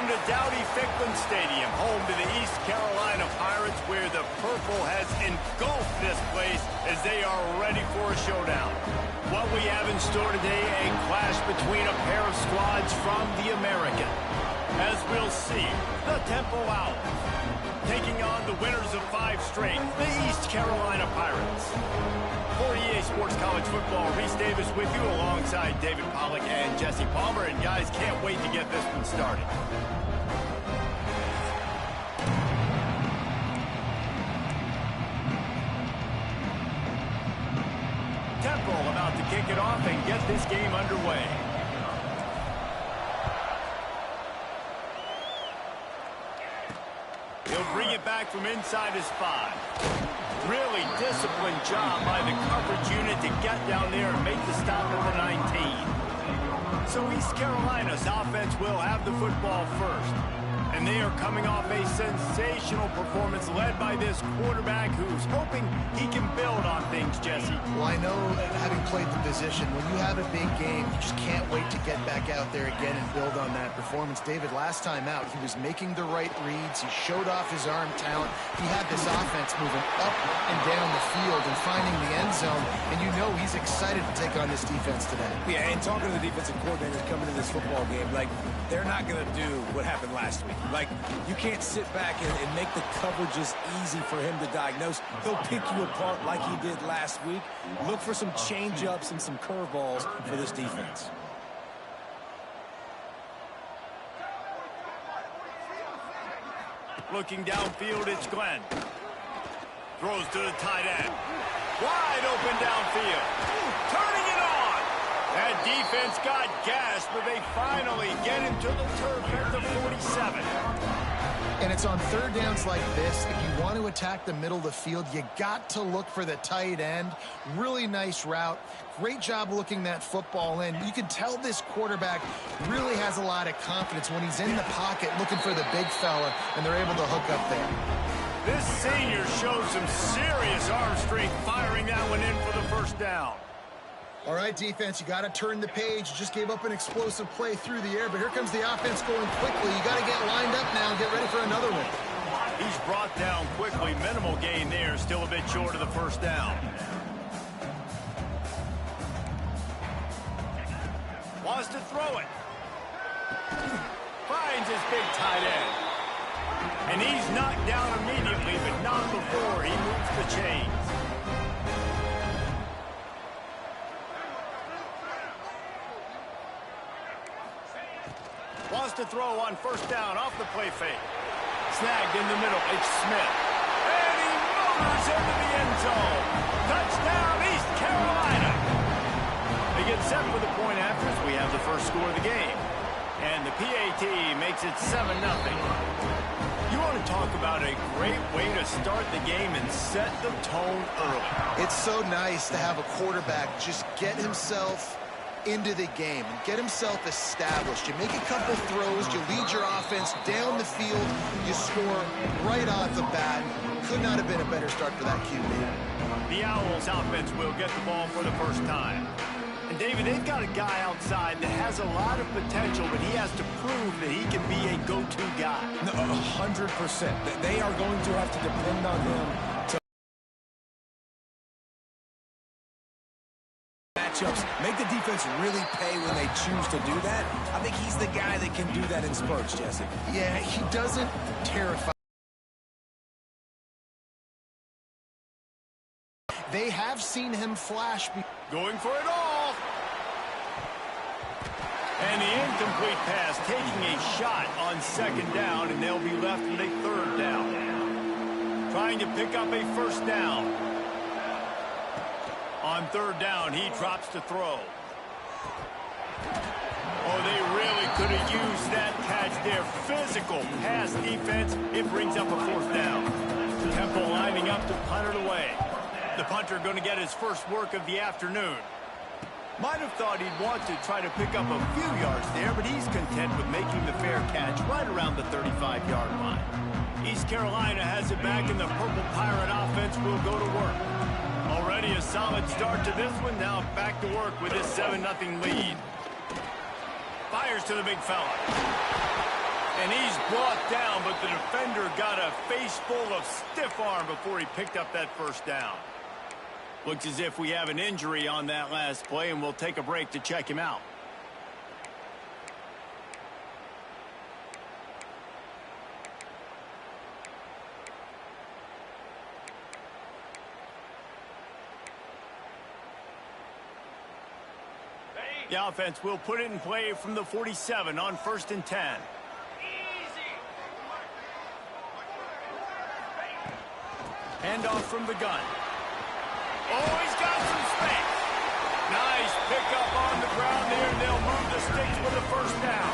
Welcome to Dowdy-Ficklen Stadium, home to the East Carolina Pirates, where the purple has engulfed this place as they are ready for a showdown. What we have in store today, a clash between a pair of squads from the American. As we'll see, the Temple Owls taking on the winners of 5 straight, the East Carolina Pirates. For EA Sports College Football, Reese Davis with you alongside David Pollack and Jesse Palmer. And guys, can't wait to get this one started. Temple about to kick it off and get this game underway. He'll bring it back from inside his 5. Really disciplined job by the coverage unit to get down there and make the stop at the 19. So East Carolina's offense will have the football first. And they are coming off a sensational performance led by this quarterback who's hoping he can build on things, Jesse. Well, I know, having played the position, when you have a big game, you just can't wait to get back out there again and build on that performance. David, last time out, he was making the right reads. He showed off his arm talent. He had this offense moving up and down the field and finding the end zone. And you know he's excited to take on this defense today. Yeah, and talking to the defensive coordinators coming into this football game, like, they're not going to do what happened last week. Like, you can't sit back and make the coverages easy for him to diagnose. He'll pick you apart like he did last week. Look for some change-ups and some curveballs for this defense. Looking downfield, it's Glenn. Throws to the tight end. Wide open downfield. Turning it on. That defense got gassed, but they finally get him to the turf at the 47. And it's on third downs like this. If you want to attack the middle of the field, you got to look for the tight end. Really nice route. Great job looking that football in. You can tell this quarterback really has a lot of confidence when he's in the pocket looking for the big fella, and they're able to hook up there. This senior shows some serious arm strength firing that one in for the first down. All right, defense, you got to turn the page. You just gave up an explosive play through the air, but here comes the offense going quickly. You got to get lined up now and get ready for another one. He's brought down quickly. Minimal gain there, still a bit short of the first down. Wants to throw it. Finds his big tight end. And he's knocked down immediately, but not before he moves the chains. Wants to throw on first down off the play fake. Snagged in the middle. It's Smith. And he motors into the end zone. Touchdown, East Carolina. They get set for the point after as we have the first score of the game. And the PAT makes it 7-0. You want to talk about a great way to start the game and set the tone early. It's so nice to have a quarterback just get himself into the game and get himself established. You make a couple throws, you lead your offense down the field, you score right off the bat. Could not have been a better start for that QB. The Owls offense will get the ball for the first time. And David, they've got a guy outside that has a lot of potential, but he has to prove that he can be a go-to guy. No, 100%. They are going to have to depend on him to matchups, make the defense really pay when they choose to do that. I think he's the guy that can do that in spurts, Jesse. Yeah, he doesn't terrify. They have seen him flash. Going for it all. And the incomplete pass taking a shot on second down, and they'll be left with a third down. Trying to pick up a first down. On third down, he drops to throw. Oh, they really could have used that catch there. Physical pass defense. It brings up a fourth down. Temple lining up to punt it away. The punter going to get his first work of the afternoon. Might have thought he'd want to try to pick up a few yards there, but he's content with making the fair catch right around the 35-yard line. East Carolina has it back, and the Purple Pirate offense will go to work. Already a solid start to this one. Now back to work with this 7-0 lead. Fires to the big fella. And he's brought down, but the defender got a face full of stiff arm before he picked up that first down. Looks as if we have an injury on that last play, and we'll take a break to check him out. The offense will put it in play from the 47 on 1st and 10. Handoff from the gun. Oh, he's got some space. Nice pickup on the ground there, and they'll move the sticks for the first down.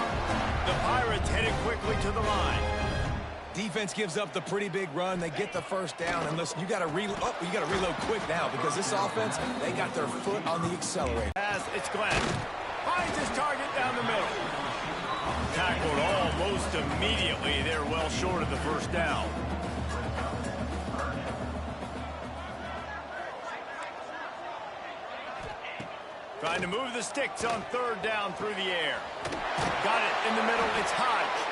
The Pirates heading quickly to the line. Defense gives up the pretty big run. They get the first down, and listen, you got to reload. Oh, you got to reload quick now because this offense, they got their foot on the accelerator. Pass, it's Glenn. Finds his target down the middle. Tackled almost immediately. They're well short of the first down. Trying to move the sticks on 3rd down through the air. Got it in the middle. It's Hodge.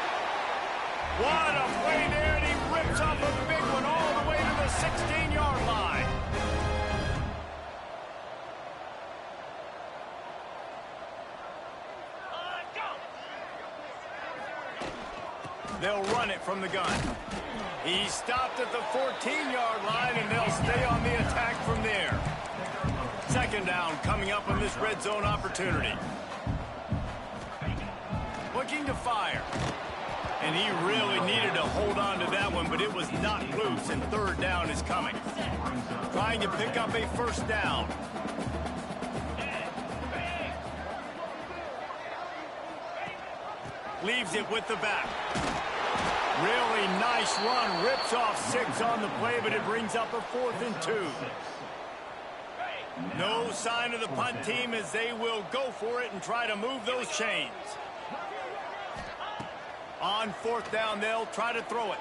What a play there, and he rips off a big one all the way to the 16-yard line. They'll run it from the gun. He stopped at the 14-yard line, and they'll stay on the attack from there. 2nd down coming up on this red zone opportunity. Looking to fire. And he really needed to hold on to that one, but it was not loose, and 3rd down is coming. Trying to pick up a first down. Leaves it with the back. Really nice run. Rips off 6 on the play, but it brings up a 4th and 2. No sign of the punt team as they will go for it and try to move those chains. On 4th down, they'll try to throw it.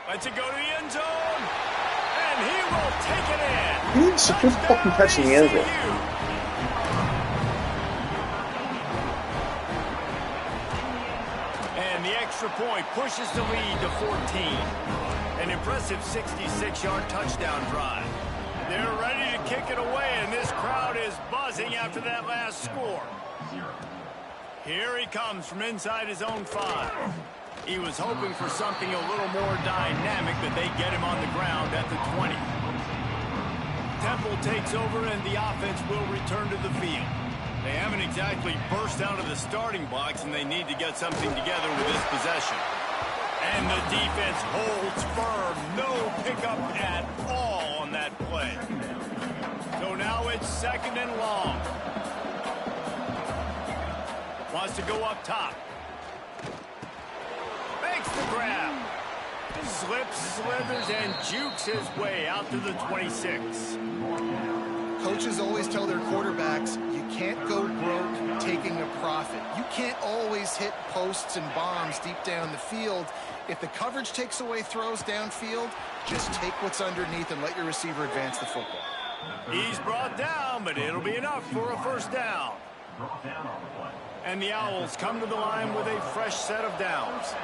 Lets it go to the end zone. And he will take it in. He needs to just fucking catch in the end zone. And the extra point pushes the lead to 14. An impressive 66-yard touchdown drive. They're ready to kick it away, and this crowd is buzzing after that last score. Here he comes from inside his own 5. He was hoping for something a little more dynamic, but they get him on the ground at the 20. Temple takes over, and the offense will return to the field. They haven't exactly burst out of the starting blocks, and they need to get something together with this possession. And the defense holds firm. No pickup at all on that play. So now it's 2nd and long. Wants to go up top. Makes the grab. Slips, slithers, and jukes his way out to the 26. Coaches always tell their quarterbacks, you can't go broke taking a profit. You can't always hit posts and bombs deep down the field. If the coverage takes away throws downfield, just take what's underneath and let your receiver advance the football. He's brought down, but it'll be enough for a first down. And the Owls come to the line with a fresh set of downs.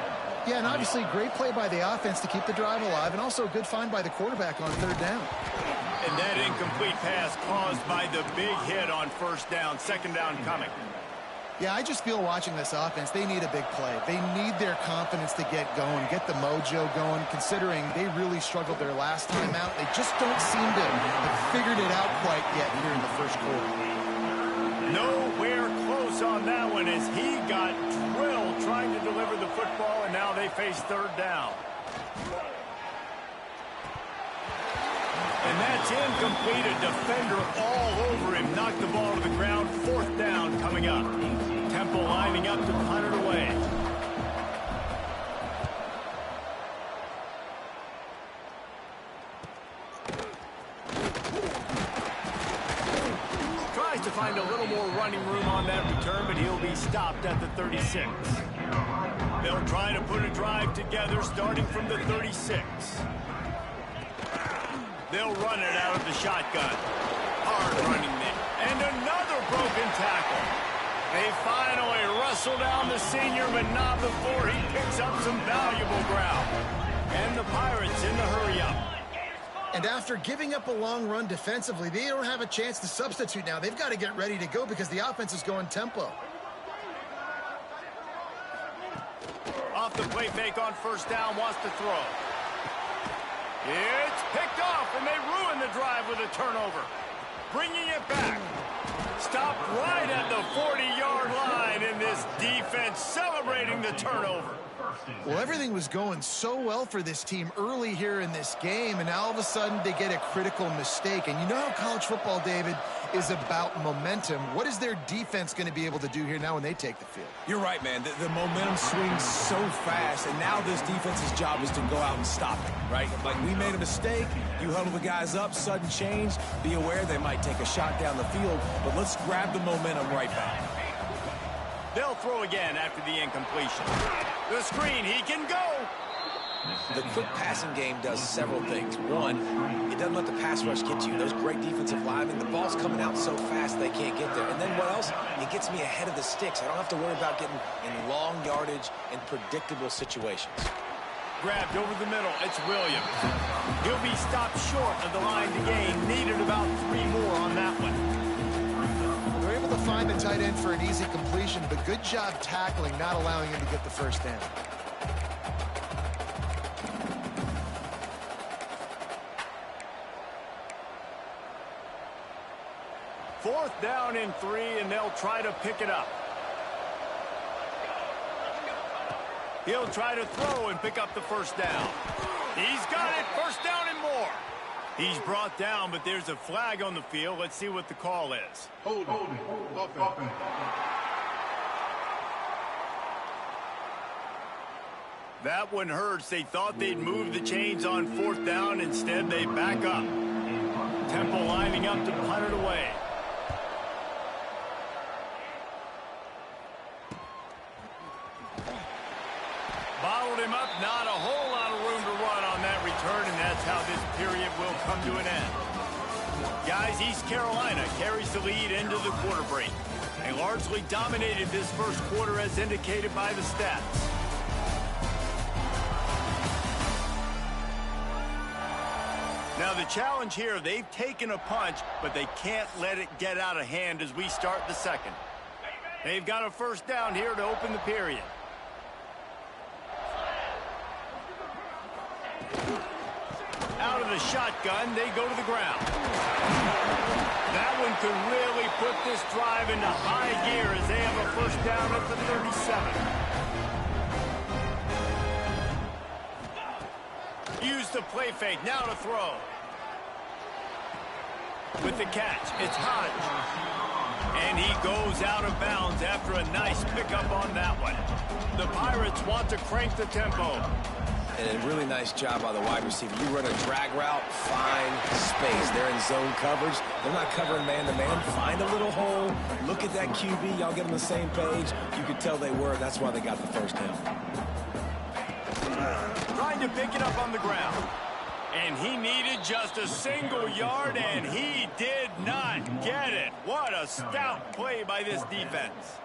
Yeah, and obviously great play by the offense to keep the drive alive, and also a good find by the quarterback on 3rd down. And that incomplete pass caused by the big hit on 1st down. 2nd down coming. Yeah, I just feel watching this offense, they need a big play. They need their confidence to get going, get the mojo going, considering they really struggled their last time out. They just don't seem to have figured it out quite yet here in the 1st quarter. Nowhere close on that one as he got drilled trying to deliver the football, and now they face 3rd down. And that's incomplete. A defender all over him. Knocked the ball to the ground. 4th down coming up. Temple lining up to punt it away. Tries to find a little more running room on that return, but he'll be stopped at the 36. They'll try to put a drive together starting from the 36. They'll run it out of the shotgun. Hard running there. And another broken tackle. They finally wrestle down the senior, but not before he picks up some valuable ground. And the Pirates in the hurry-up. And after giving up a long run defensively, they don't have a chance to substitute now. They've got to get ready to go because the offense is going tempo. Off the play fake on first down, wants to throw. It's picked off, and they ruin the drive with a turnover. Bringing it back. Stopped right at the 40-yard line, and this defense celebrating the turnover. Well, everything was going so well for this team early here in this game, and now all of a sudden they get a critical mistake. And you know how college football, David, is about momentum. What is their defense going to be able to do here now when they take the field? You're right, man. The momentum swings so fast, and now this defense's job is to go out and stop it, right? Like, we made a mistake. You huddle the guys up, sudden change. Be aware they might take a shot down the field, but let's grab the momentum right back. They'll throw again after the incompletion. The screen, he can go. The quick passing game does several things. One, it doesn't let the pass rush get to you. Those great defensive linemen, the ball's coming out so fast they can't get there. And then what else? It gets me ahead of the sticks. I don't have to worry about getting in long yardage and predictable situations. Grabbed over the middle. It's Williams. He'll be stopped short of the line to gain. Needed about 3 more on that one. They're able to find the tight end for an easy completion, but good job tackling, not allowing him to get the first down. Fourth down and 3, and they'll try to pick it up. He'll try to throw and pick up the first down. He's got it. First down and more. He's brought down, but there's a flag on the field. Let's see what the call is. Hold it. That one hurts. They thought they'd move the chains on fourth down. Instead, they back up. Temple lining up to punt it away. Bottled him up. Not a whole lot of room to run on that return, and that's how this period will come to an end. Guys, East Carolina carries the lead into the quarter break. They largely dominated this first quarter as indicated by the stats. Now the challenge here, they've taken a punch, but they can't let it get out of hand as we start the second. They've got a first down here to open the period. Out of the shotgun, they go to the ground. That one could really put this drive into high gear as they have a first down at the 37. Use the play fake, now to throw. With the catch, it's Hodge. And he goes out of bounds after a nice pickup on that one. The Pirates want to crank the tempo. And a really nice job by the wide receiver. You run a drag route, find space. They're in zone coverage. They're not covering man-to-man. Find a little hole. Look at that QB. Y'all get on the same page. You could tell they were. That's why they got the first down. Trying to pick it up on the ground. And he needed just a single yard, and he did not get it. What a stout play by this defense.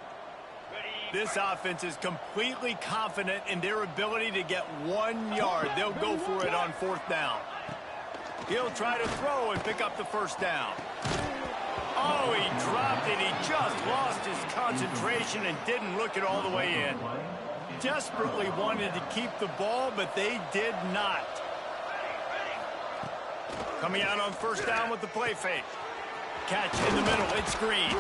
This offense is completely confident in their ability to get 1 yard. They'll go for it on fourth down. He'll try to throw and pick up the first down. Oh, he dropped it. He just lost his concentration and didn't look it all the way in. Desperately wanted to keep the ball, but they did not. Coming out on first down with the play fake. Catch in the middle. It's Green.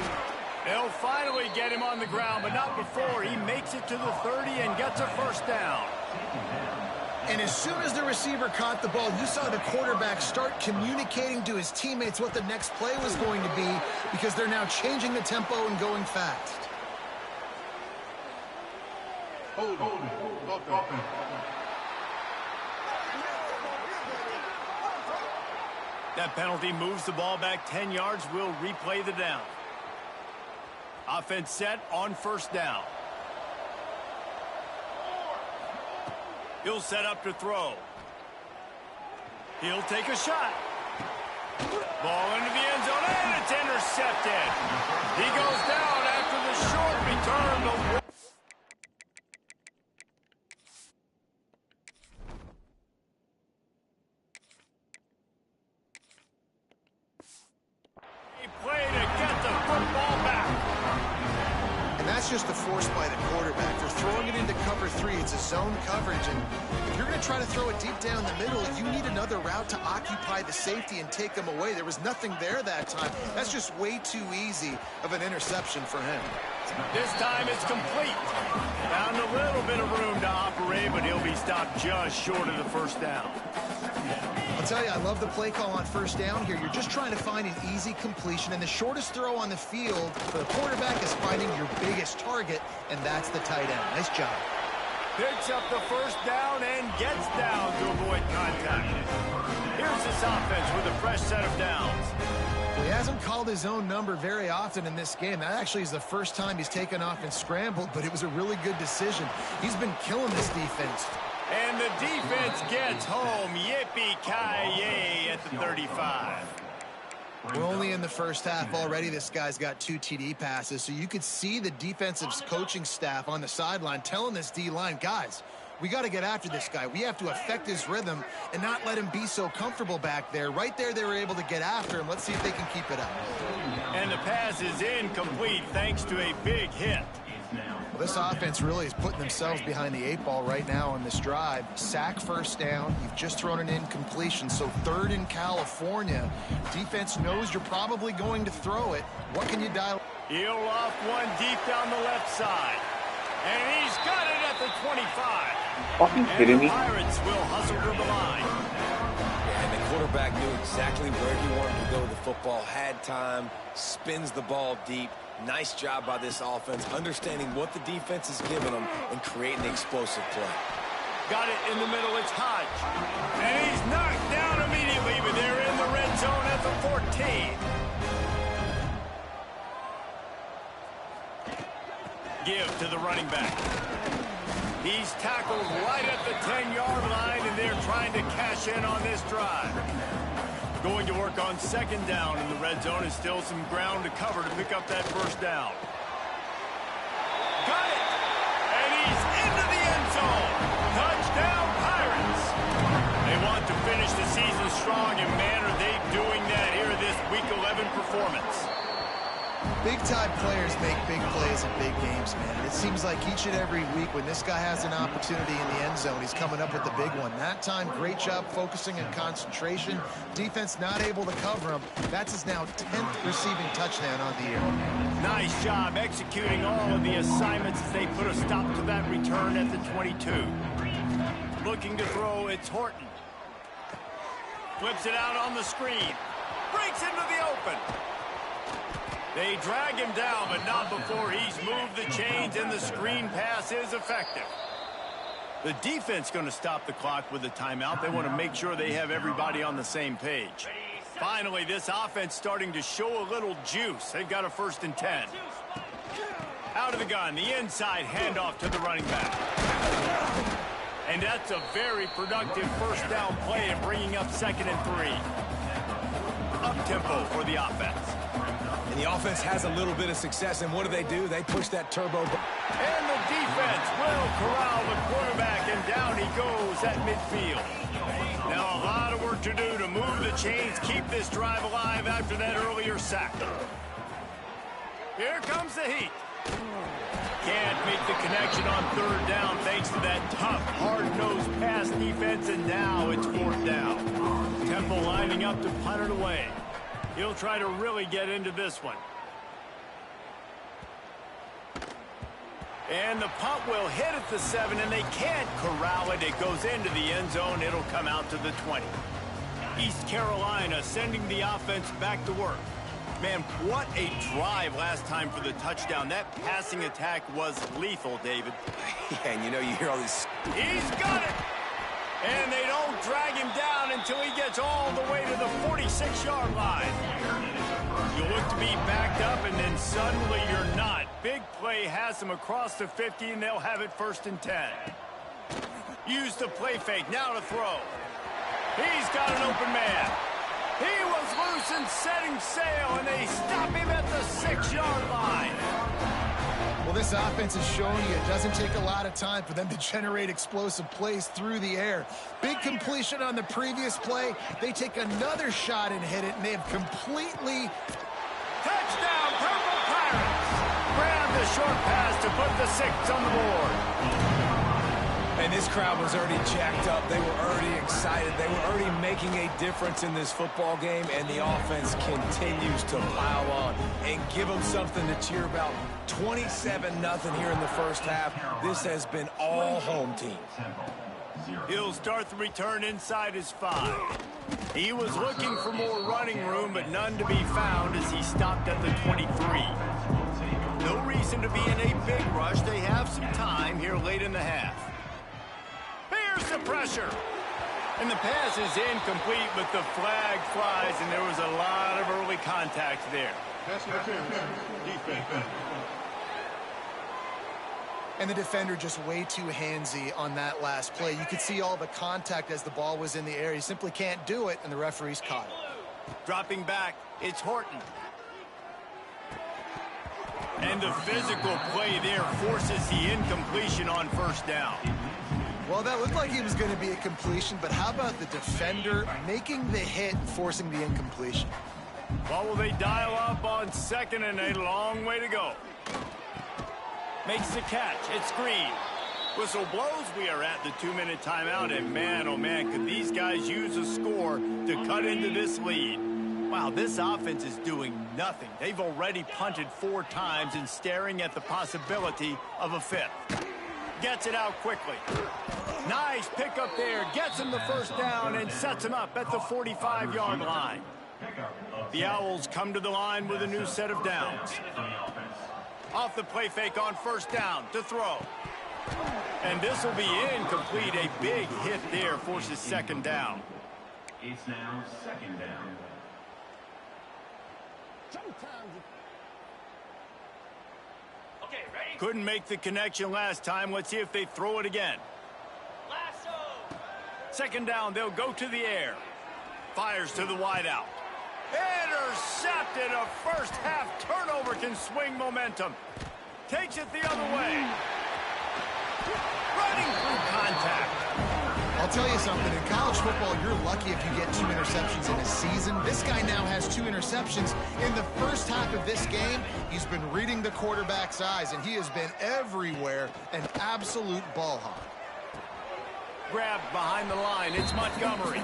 They'll finally get him on the ground, but not before he makes it to the 30 and gets a first down. And as soon as the receiver caught the ball, you saw the quarterback start communicating to his teammates what the next play was going to be because they're now changing the tempo and going fast. Hold it. That penalty moves the ball back 10 yards. We'll replay the down. Offense set on first down. He'll set up to throw. He'll take a shot. Ball into the end zone, and it's intercepted. He goes down after the short turn the... Play to get the football back. And that's just the force by the quarterback. They're throwing it into cover 3. It's a zone coverage, and if you're going to try to throw it deep down the middle, you need another route to occupy the safety and take them away. There was nothing there that time. That's just way too easy of an interception for him. This time it's complete. Found a little bit of room to operate, but he'll be stopped just short of the first down. I'll tell you, I love the play call on first down here. You're just trying to find an easy completion, and the shortest throw on the field for the quarterback is finding your biggest target, and that's the tight end. Nice job. Picks up the first down and gets down to avoid contact. Here's this offense with a fresh set of downs. Well, he hasn't called his own number very often in this game. That actually is the first time he's taken off and scrambled, but it was a really good decision. He's been killing this defense. And the defense gets home. Yippee-ki-yay at the 35. We're only in the first half already. This guy's got 2 TD passes, so you could see the defensive coaching staff on the sideline telling this D-line, guys, we got to get after this guy. We have to affect his rhythm and not let him be so comfortable back there. Right there, they were able to get after him. Let's see if they can keep it up. And the pass is incomplete thanks to a big hit. Well, this offense really is putting themselves behind the 8 ball right now on this drive. Sack first down. You've just thrown an incompletion, so 3rd in California. Defense knows you're probably going to throw it. What can you dial? He'll off one deep down the left side. And he's got it at the 25. Fucking kidding me? The Pirates will hustle to the line. And the quarterback knew exactly where he wanted to go with the football, had time, spins the ball deep. Nice job by this offense, understanding what the defense is giving them and creating an explosive play. Got it in the middle, it's Hodge. And he's knocked down immediately, but they're in the red zone at the 14. Give to the running back. He's tackled right at the 10-yard line, and they're trying to cash in on this drive. Going to work on 2nd down in the red zone, and still some ground to cover to pick up that first down. Got it! And he's into the end zone. Touchdown, Pirates! They want to finish the season strong, and man, are they doing that here in this Week 11 performance. Big-time players make big plays in big games, man. It seems like each and every week when this guy has an opportunity in the end zone, he's coming up with the big one. That time, great job focusing and concentration. Defense not able to cover him. That's his now 10th receiving touchdown on the year. Nice job executing all of the assignments as they put a stop to that return at the 22. Looking to throw, it's Horton. Flips it out on the screen. Breaks into the open. They drag him down, but not before he's moved the chains, and the screen pass is effective. The defense going to stop the clock with a timeout. They want to make sure they have everybody on the same page. Finally, this offense starting to show a little juice. They've got a 1st and 10. Out of the gun, the inside handoff to the running back. And that's a very productive first down play and bringing up 2nd and 3. Up-tempo for the offense. And the offense has a little bit of success, and what do? They push that turbo. And the defense will corral the quarterback, and down he goes at midfield. Now a lot of work to do to move the chains, keep this drive alive after that earlier sack. Here comes the heat. Can't make the connection on 3rd down thanks to that tough, hard-nosed pass defense, and now it's 4th down. Temple lining up to punt it away. He'll try to really get into this one. And the punt will hit at the 7, and they can't corral it. It goes into the end zone. It'll come out to the 20. East Carolina sending the offense back to work. Man, what a drive last time for the touchdown. That passing attack was lethal, David. Yeah, and you know, you hear all these... He's got it! And they don't drag him down until he gets all the way to the 46-yard line. You look to be backed up, and then suddenly you're not. Big play has him across the 50, and they'll have it 1st and 10. Use the play fake, now to throw. He's got an open man. He was loose and setting sail, and they stop him at the 6-yard line. Well, this offense has shown you it doesn't take a lot of time for them to generate explosive plays through the air. Big completion on the previous play. They take another shot and hit it, and they have completely... Touchdown, Purple Pirates! Grab the short pass to put the 6 on the board. And this crowd was already jacked up. They were already excited. They were already making a difference in this football game, and the offense continues to plow on and give them something to cheer about. 27-0 here in the first half. This has been all home team. He'll start the return inside his 5. He was looking for more running room, but none to be found as he stopped at the 23. No reason to be in a big rush. They have some time here late in the half. Here's the pressure. And the pass is incomplete, but the flag flies, and there was a lot of early contact there. Defense. And the defender just way too handsy on that last play. You could see all the contact as the ball was in the air. He simply can't do it, and the referee's caught it. Dropping back, it's Horton. And the physical play there forces the incompletion on first down. Well, that looked like he was going to be a completion, but how about the defender making the hit and forcing the incompletion? Well, will they dial up on 2nd and a long way to go? Makes the catch. It's Green. Whistle blows. We are at the 2-minute timeout, and man, oh man, could these guys use a score to cut into this lead. Wow, this offense is doing nothing. They've already punted 4 times and staring at the possibility of a 5th. Gets it out quickly. Nice pickup there. Gets him the first down and sets him up at the 45-yard line. The Owls come to the line with a new set of downs. Off the play fake on first down to throw. And this will be incomplete. A big hit there forces 2nd down. It's now 2nd down. Okay, ready? Couldn't make the connection last time. Let's see if they throw it again. Lasso. 2nd down, they'll go to the air. Fires to the wideout. Intercepted. A first half turnover can swing momentum. Takes it the other way. Running through contact. I'll tell you something, in college football, you're lucky if you get 2 interceptions in a season. This guy now has 2 interceptions. In the first half of this game, he's been reading the quarterback's eyes, and he has been everywhere, an absolute ball hawk. Grabbed behind the line, it's Montgomery.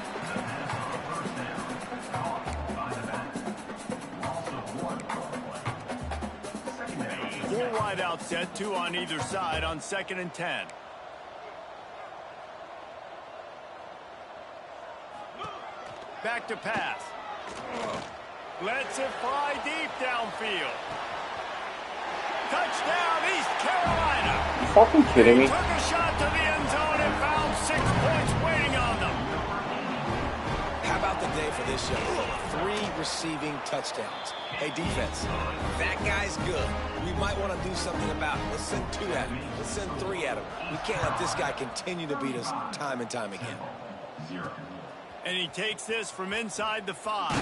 4 wide out set, 2 on either side on 2nd and 10. Back to pass. Lets it fly deep downfield. Touchdown, East Carolina. You fucking kidding me? Took a shot to the end zone and found 6 points waiting on them. How about the day for this show? 3 receiving touchdowns. Hey, defense, that guy's good. We might want to do something about it. Let's send 2 at him. Let's send 3 at him. We can't let this guy continue to beat us time and time again. 0. And he takes this from inside the 5.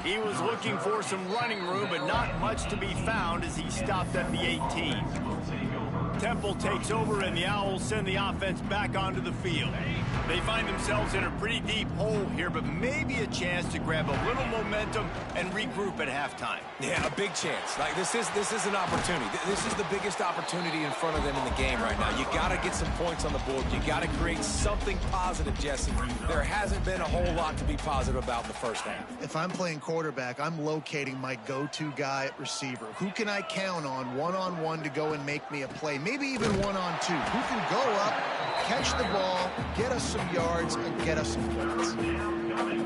He was looking for some running room, but not much to be found as he stopped at the 18. Temple takes over, and the Owls send the offense back onto the field. They find themselves in a pretty deep hole here, but maybe a chance to grab a little momentum and regroup at halftime. Yeah, a big chance. Like this is an opportunity. This is the biggest opportunity in front of them in the game right now. You got to get some points on the board. You got to create something positive, Jesse. There hasn't been a whole lot to be positive about in the first half. If I'm playing quarterback, I'm locating my go-to guy at receiver. Who can I count on one-on-one to go and make me a play? Maybe even 1-on-2. Who can go up, catch the ball, get us some yards, and get us some points.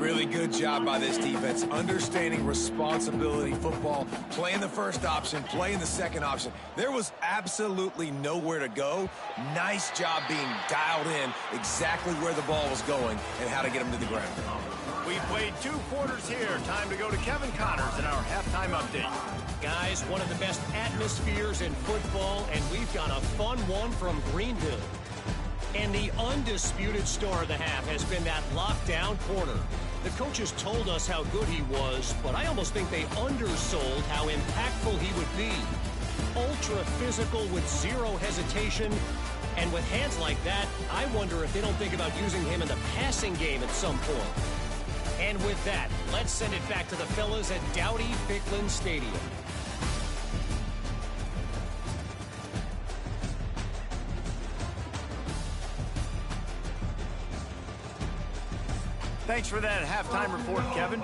Really good job by this defense, understanding responsibility football, playing the first option, playing the second option. There was absolutely nowhere to go. Nice job being dialed in exactly where the ball was going and how to get them to the ground. We played 2 quarters here. Time to go to Kevin Connors in our halftime update. Guys, one of the best atmospheres in football, and we've got a fun one from Greenville. And the undisputed star of the half has been that lockdown corner. The coaches told us how good he was, but I almost think they undersold how impactful he would be. Ultra physical with zero hesitation. And with hands like that, I wonder if they don't think about using him in the passing game at some point. And with that, let's send it back to the fellas at Dowdy-Ficklin Stadium. Thanks for that halftime report, Kevin.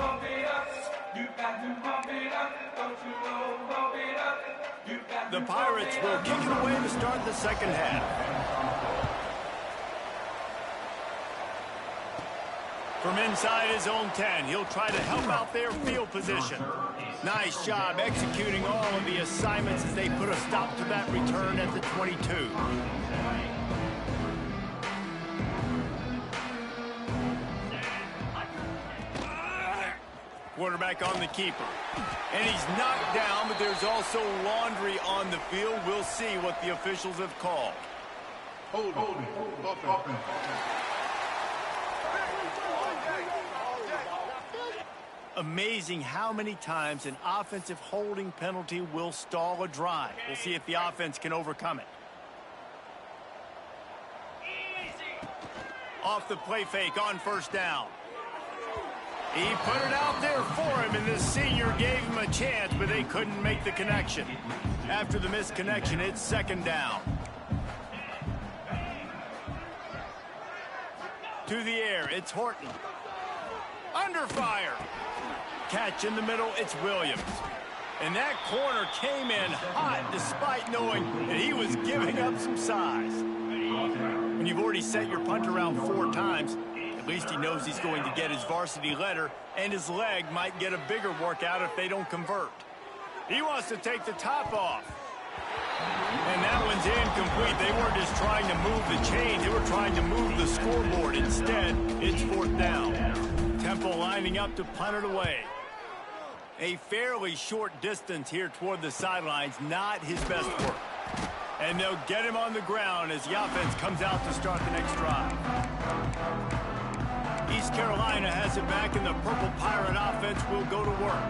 The Pirates will kick it away to start the second half. From inside his own 10, he'll try to help out their field position. Nice job executing all of the assignments as they put a stop to that return at the 22. Quarterback on the keeper. And he's knocked down, but there's also laundry on the field. We'll see what the officials have called. Hold offense. Amazing how many times an offensive holding penalty will stall a drive. We'll see if the offense can overcome it. Off the play fake on first down. He put it out there for him, and this senior gave him a chance, but they couldn't make the connection. After the missed connection, it's second down. To the air, it's Horton. Under fire. Catch in the middle, it's Williams. And that corner came in hot despite knowing that he was giving up some size. When you've already set your punt around 4 times, at least he knows he's going to get his varsity letter, and his leg might get a bigger workout if they don't convert. He wants to take the top off. And that one's incomplete. They weren't just trying to move the chain, they were trying to move the scoreboard. Instead, it's fourth down. Temple lining up to punt it away. A fairly short distance here toward the sidelines, not his best work. And they'll get him on the ground as the offense comes out to start the next drive. East Carolina has it back, and the Purple Pirate offense will go to work.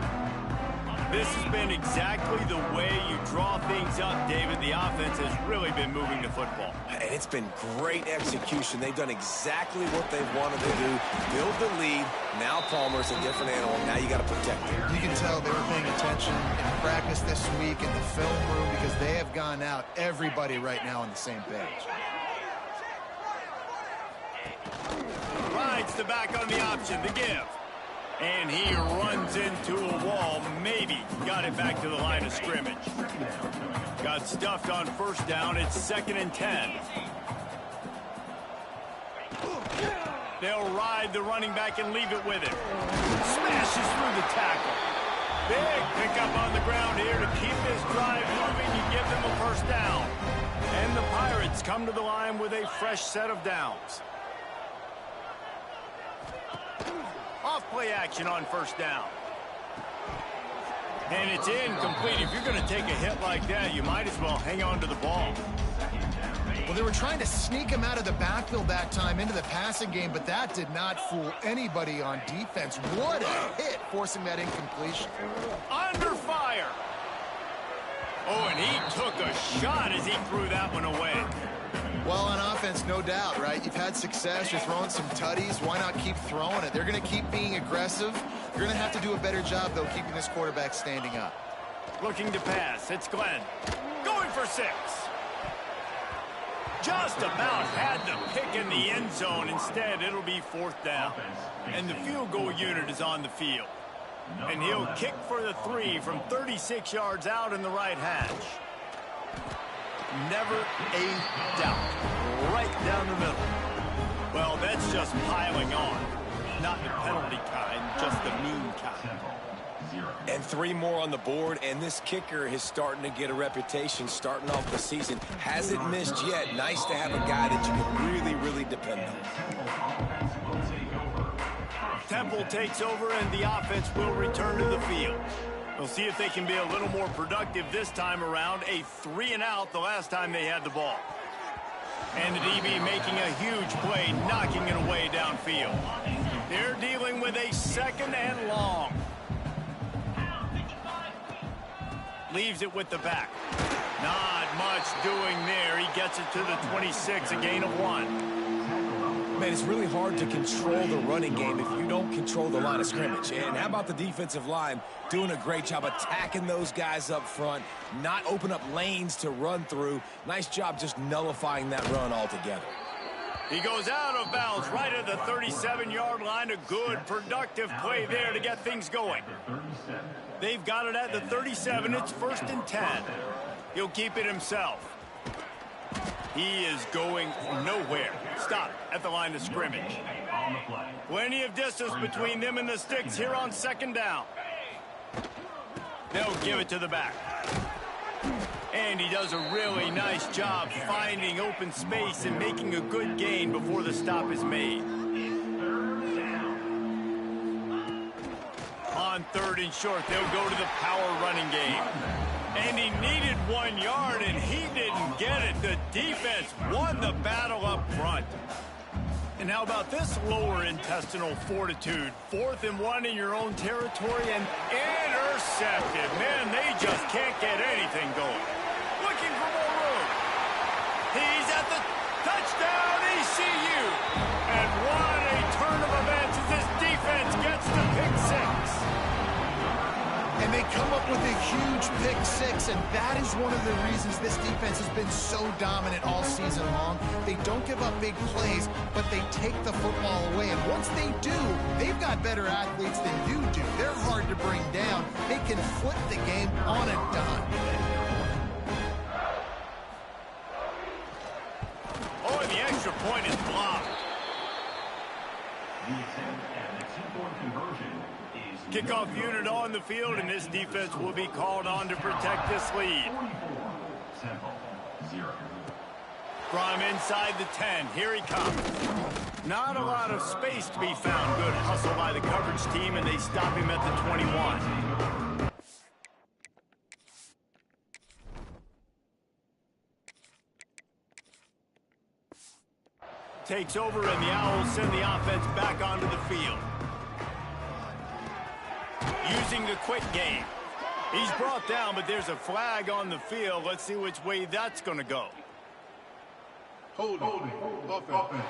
This has been exactly the way you draw things up, David. The offense has really been moving the football. And it's been great execution. They've done exactly what they've wanted to do. Build the lead. Now Palmer's a different animal. Now you got to protect him. You can tell they were paying attention in practice this week in the film room because they have gone out, everybody right now on the same page. Rides the back on the option, the give. And he runs into a wall. Maybe got it back to the line of scrimmage. Got stuffed on first down. It's 2nd and 10. They'll ride the running back and leave it with him. Smashes through the tackle. Big pickup on the ground here to keep this drive moving and give them a first down. And the Pirates come to the line with a fresh set of downs. Off-play action on first down. And it's incomplete. If you're going to take a hit like that, you might as well hang on to the ball. Well, they were trying to sneak him out of the backfield that time into the passing game, but that did not fool anybody on defense. What a hit, forcing that incompletion. Under fire. Oh, and he took a shot as he threw that one away. Well, on offense, no doubt, right? You've had success. You're throwing some tutties. Why not keep throwing it? They're going to keep being aggressive. You're going to have to do a better job, though, keeping this quarterback standing up. Looking to pass. It's Glenn. Going for 6. Just about had the pick in the end zone. Instead, it'll be 4th down. And the field goal unit is on the field. And he'll kick for the 3 from 36 yards out in the right hash. Never a doubt. Right down the middle. Well, that's just piling on. Not the penalty kind, just the mean kind. And 3 more on the board, and this kicker is starting to get a reputation starting off the season. Hasn't missed yet. Nice to have a guy that you can really, really depend on. Temple takes over, and the offense will return to the field. We'll see if they can be a little more productive this time around. A 3-and-out the last time they had the ball. And the DB making a huge play, knocking it away downfield. They're dealing with a 2nd and long. Leaves it with the back. Not much doing there. He gets it to the 26, a gain of 1. Man, it's really hard to control the running game if you don't control the line of scrimmage. And how about the defensive line doing a great job attacking those guys up front, not open up lanes to run through. Nice job just nullifying that run altogether. He goes out of bounds right at the 37-yard line. A good, productive play there to get things going. They've got it at the 37. It's 1st and 10. He'll keep it himself. He is going nowhere. Stop at the line of scrimmage. Plenty of distance between them and the sticks here on 2nd down. They'll give it to the back. And he does a really nice job finding open space and making a good gain before the stop is made. On 3rd and short, they'll go to the power running game. And he needed 1 yard, and he didn't get it. The defense won the battle up front. And how about this lower intestinal fortitude? 4th and 1 in your own territory and intercepted. Man, they just can't get anything going. Looking for more room. He's at the touchdown ECU. And what a turn of events as this defense gets to pick 6. And they come up with a huge pick 6, and that is one of the reasons this defense has been so dominant all season long. They don't give up big plays, but they take the football away. And once they do, they've got better athletes than you do. They're hard to bring down. They can flip the game on a dime. Oh, and the extra point is blocked. The attempt at the 2-point conversion is Kickoff unit on the field, and this defense will be called on to protect this lead. 0. From inside the 10, here he comes. Not a lot of space to be found. Good hustle by the coverage team, and they stop him at the 21. Takes over, and the Owls send the offense back onto the field. Using the quick game. He's brought down, but there's a flag on the field. Let's see which way that's going to go. Holding. Offense.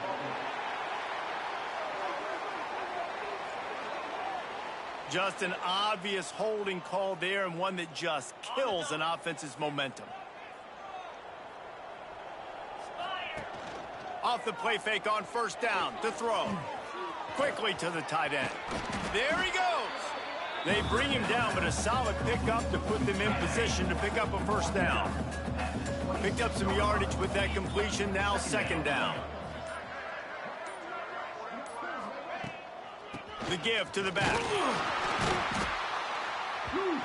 Just an obvious holding call there, and one that just kills an offense's momentum. Off the play fake on 1st down to throw. Quickly to the tight end. There he goes. They bring him down, but a solid pickup to put them in position to pick up a 1st down. Picked up some yardage with that completion, now 2nd down. The give to the back.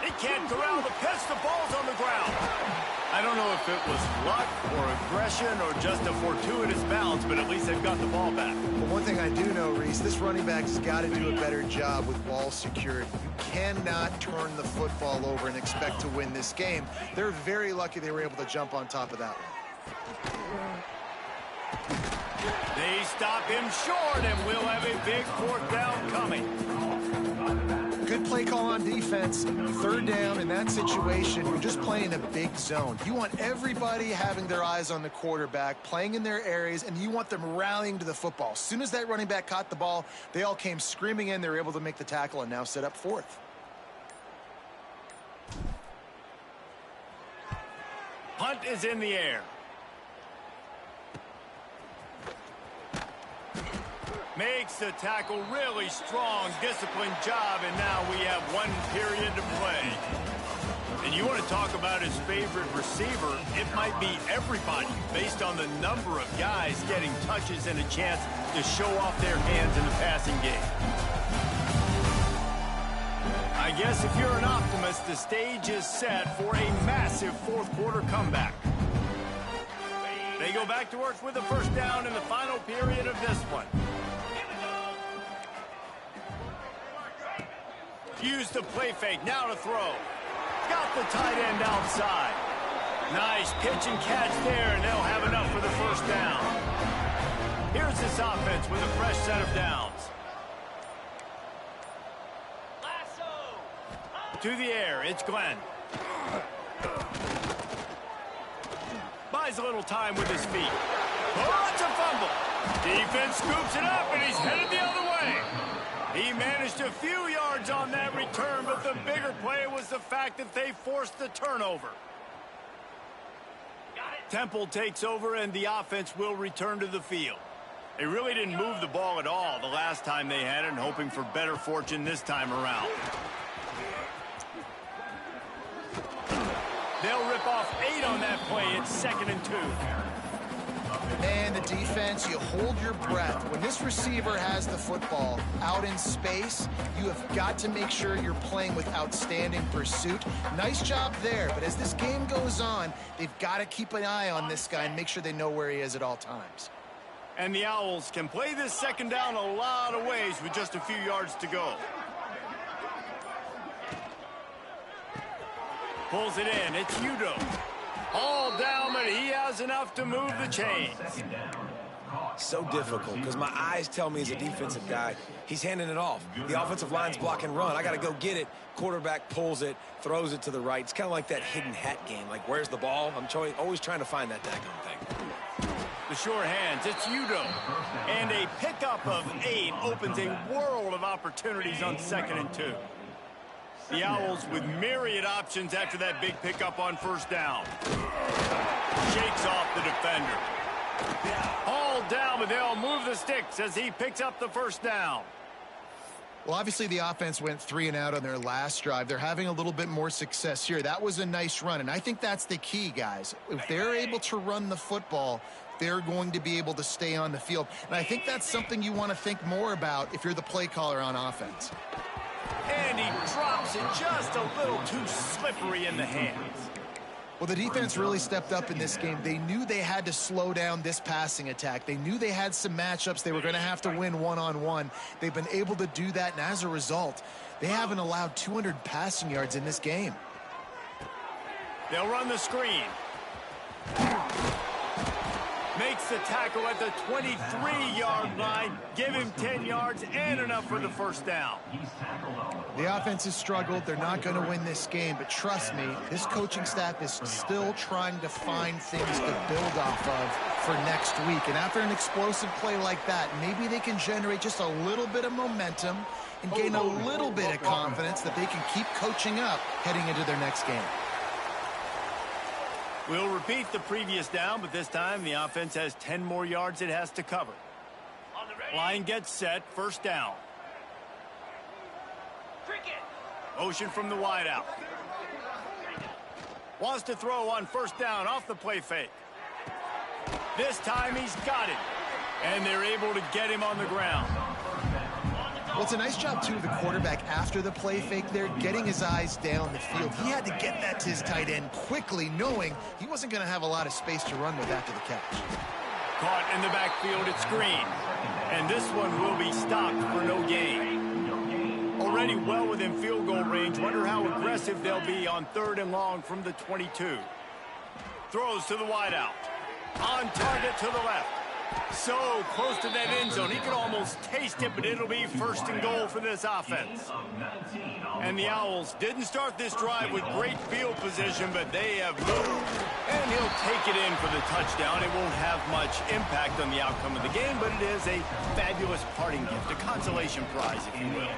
He can't corral the pitch, the ball's on the ground. I don't know if it was luck or aggression or just a fortuitous bounce, but at least they've got the ball back. But one thing I do know, Reese, this running back has got to do a better job with ball security. You cannot turn the football over and expect to win this game. They're very lucky they were able to jump on top of that one. They stop him short, and we'll have a big 4th down coming. Good play call on defense. 3rd down in that situation, you're just playing a big zone. You want everybody having their eyes on the quarterback, playing in their areas, and you want them rallying to the football. As soon as that running back caught the ball, they all came screaming in. They were able to make the tackle and now set up 4th. Punt is in the air. Makes the tackle really strong, disciplined job, and now we have 1 period to play. And you want to talk about his favorite receiver, it might be everybody based on the number of guys getting touches and a chance to show off their hands in the passing game. I guess if you're an optimist, the stage is set for a massive 4th quarter comeback. They go back to work with the 1st down in the final period of this one. Use the play fake, now to throw. Got the tight end outside. Nice pitch and catch there, and they'll have enough for the 1st down. Here's this offense with a fresh set of downs. To the air, it's Glenn. buys a little time with his feet. Oh, it's a fumble. Defense scoops it up, and he's headed the other way. He managed a few yards on that return, but the bigger play was the fact that they forced the turnover. Temple takes over, and the offense will return to the field. They really didn't move the ball at all the last time they had it, and hoping for better fortune this time around. They'll rip off 8 on that play. It's 2nd and 2. Man, the defense, you hold your breath. When this receiver has the football out in space, you have got to make sure you're playing with outstanding pursuit. Nice job there, but as this game goes on, they've got to keep an eye on this guy and make sure they know where he is at all times. And the Owls can play this 2nd down a lot of ways with just a few yards to go. Pulls it in. It's Udo. All down, but he has enough to move the chains. So difficult because my eyes tell me as a defensive guy, he's handing it off. The offensive line's block and run. I got to go get it. Quarterback pulls it, throws it to the right. It's kind of like that hidden hat game. Like, where's the ball? I'm always trying to find that daggone thing. The short hands, it's Udo. And a pickup of 8 opens a world of opportunities on 2nd and 2. The Owls with myriad options after that big pickup on 1st down. Shakes off the defender. Hauled down, but they'll move the sticks as he picks up the 1st down. Well, obviously the offense went 3 and out on their last drive. They're having a little bit more success here. That was a nice run, and I think that's the key, guys. If they're able to run the football, they're going to be able to stay on the field. And I think that's something you want to think more about if you're the play caller on offense. And he drops it just a little too slippery in the hands. Well, the defense really stepped up in this game. They knew they had to slow down this passing attack. They knew they had some matchups they were going to have to win one-on-one. They've been able to do that, and as a result, they haven't allowed 200 passing yards in this game. They'll run the screen. Makes the tackle at the 23-yard line. Give him 10 yards and enough for the 1st down. The offense has struggled. They're not going to win this game, but trust me, this coaching staff is still trying to find things to build off of for next week. And after an explosive play like that, maybe they can generate just a little bit of momentum and gain a little bit of confidence that they can keep coaching up heading into their next game. We'll repeat the previous down, but this time the offense has 10 more yards it has to cover. Line gets set, 1st down. Motion from the wideout. Wants to throw on 1st down off the play fake. This time he's got it, and they're able to get him on the ground. Well, it's a nice job, too, of the quarterback after the play fake there, getting his eyes down the field. He had to get that to his tight end quickly, knowing he wasn't going to have a lot of space to run with after the catch. Caught in the backfield, it's Green. And this one will be stopped for no gain. Already well within field goal range. Wonder how aggressive they'll be on 3rd and long from the 22. Throws to the wideout. On target to the left. So close to that end zone. He could almost taste it, but it'll be 1st and goal for this offense. And the Owls didn't start this drive with great field position, but they have moved. And he'll take it in for the touchdown. It won't have much impact on the outcome of the game, but it is a fabulous parting gift, a consolation prize, if you will.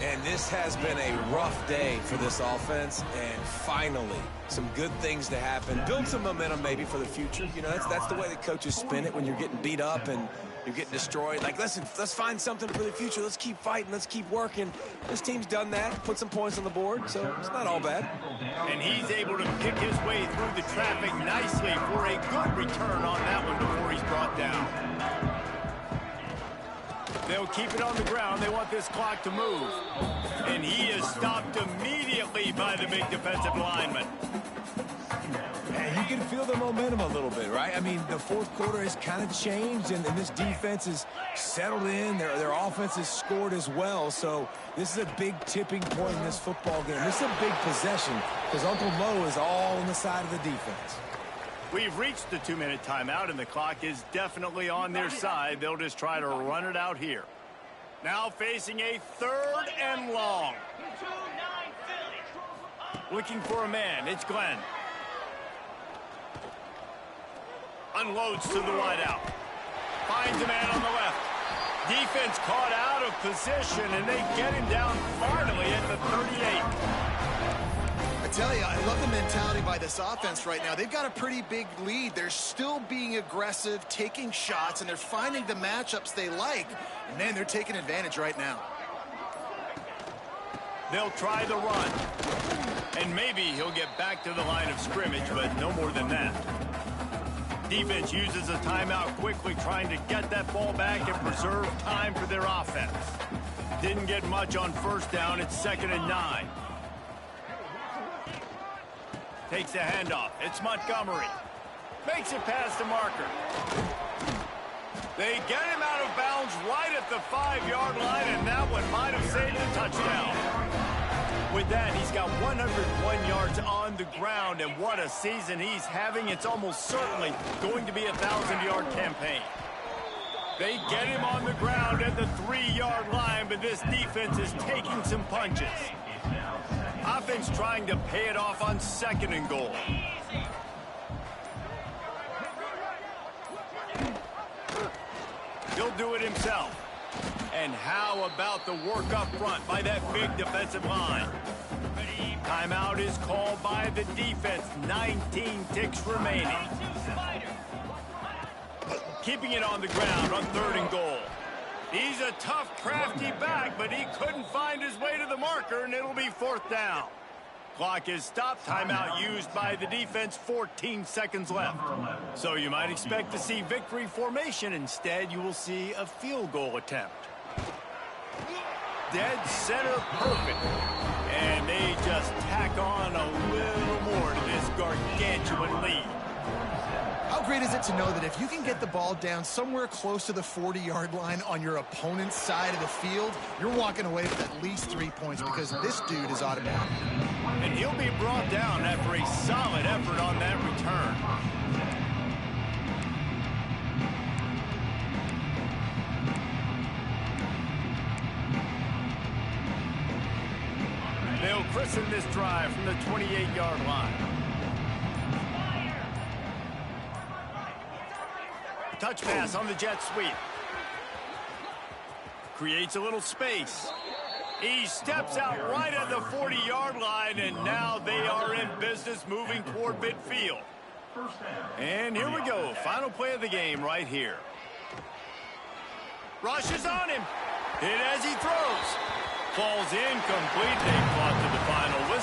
And this has been a rough day for this offense, and finally, some good things to happen. Build some momentum maybe for the future. You know, that's the way the coaches spin it when you're getting beat up and you're getting destroyed. Like, listen, let's find something for the future. Let's keep fighting. Let's keep working. This team's done that, put some points on the board, so it's not all bad. And he's able to pick his way through the traffic nicely for a good return on that one before he's brought down. They'll keep it on the ground. They want this clock to move. And he is stopped immediately by the big defensive lineman. And you can feel the momentum a little bit, right? I mean, the 4th quarter has kind of changed, and this defense is settled in. Their offense has scored as well. So this is a big tipping point in this football game. This is a big possession because Uncle Mo is all on the side of the defense. We've reached the 2-minute timeout, and the clock is definitely on their side. They'll just try to run it out here. Now facing a 3rd and long. Looking for a man. It's Glenn. Unloads to the wideout. Finds a man on the left. Defense caught out of position, and they get him down finally at the 38. I tell you, I love the mentality by this offense right now. They've got a pretty big lead. They're still being aggressive, taking shots, and they're finding the matchups they like. And, man, they're taking advantage right now. They'll try the run. And maybe he'll get back to the line of scrimmage, but no more than that. Defense uses a timeout quickly, trying to get that ball back and preserve time for their offense. Didn't get much on first down. It's 2nd and 9. Takes the handoff. It's Montgomery. Makes it past the marker. They get him out of bounds right at the 5-yard line, and that one might have saved a touchdown. With that, he's got 101 yards on the ground, and what a season he's having. It's almost certainly going to be a 1,000-yard campaign. They get him on the ground at the 3-yard line, but this defense is taking some punches. Offense trying to pay it off on 2nd and goal. He'll do it himself. And how about the work up front by that big defensive line? Timeout is called by the defense. 19 ticks remaining. Keeping it on the ground on 3rd and goal. He's a tough, crafty back, but he couldn't find his way to the marker, and it'll be 4th down. Clock is stopped. Timeout used by the defense. 14 seconds left. So you might expect to see victory formation. Instead, you will see a field goal attempt. Dead center perfect. And they just tack on a little more to this gargantuan lead. How great is it to know that if you can get the ball down somewhere close to the 40-yard line on your opponent's side of the field, you're walking away with at least 3 points because this dude is automatic. And he'll be brought down after a solid effort on that return. They'll christen this drive from the 28-yard line. Touch pass on the jet sweep. Creates a little space. He steps out right at the 40-yard line, and now they are in business moving toward midfield. And here we go. Final play of the game right here. Rushes on him. Hit as he throws. Falls incomplete. They fought to the final whistle.